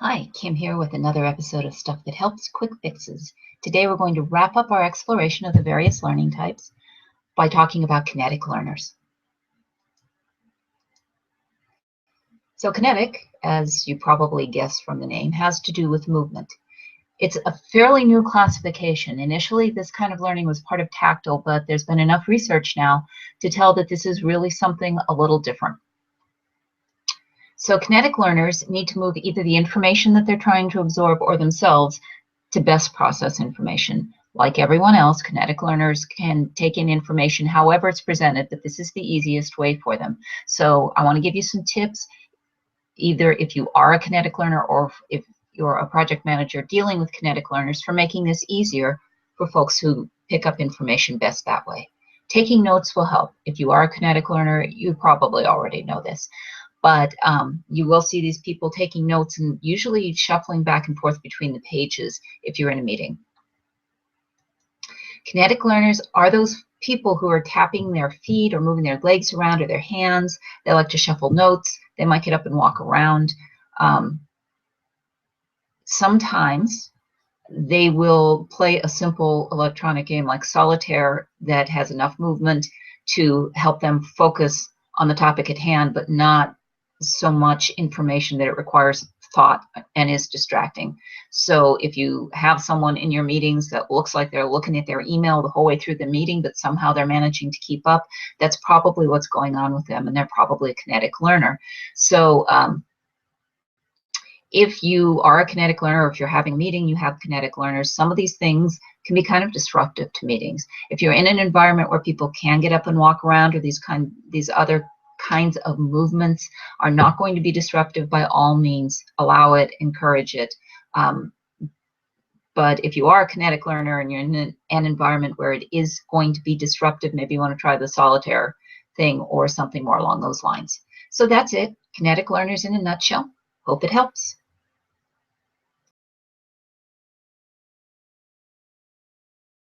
Hi, Kim here with another episode of Stuff That Helps, Quick Fixes. Today we're going to wrap up our exploration of the various learning types by talking about kinetic learners. So kinetic, as you probably guessed from the name, has to do with movement. It's a fairly new classification. Initially, this kind of learning was part of tactile, but there's been enough research now to tell that this is really something a little different. So kinetic learners need to move either the information that they're trying to absorb or themselves to best process information. Like everyone else, kinetic learners can take in information however it's presented, but this is the easiest way for them. So I want to give you some tips, either if you are a kinetic learner or if you're a project manager dealing with kinetic learners, for making this easier for folks who pick up information best that way. Taking notes will help. If you are a kinetic learner, you probably already know this. But you will see these people taking notes and usually shuffling back and forth between the pages if you're in a meeting. Kinetic learners are those people who are tapping their feet or moving their legs around or their hands. They like to shuffle notes. They might get up and walk around. Sometimes they will play a simple electronic game like solitaire that has enough movement to help them focus on the topic at hand, but not so much information that it requires thought and is distracting. So if you have someone in your meetings that looks like they're looking at their email the whole way through the meeting, but somehow they're managing to keep up, that's probably what's going on with them, and they're probably a kinetic learner. So if you are a kinetic learner, or if you're having a meeting, you have kinetic learners, some of these things can be kind of disruptive to meetings. If you're in an environment where people can get up and walk around, or these other kinds of movements are not going to be disruptive, by all means, allow it, encourage it. But if you are a kinetic learner and you're in an environment where it is going to be disruptive, maybe you want to try the solitaire thing or something more along those lines. So that's it. Kinetic learners in a nutshell. Hope it helps.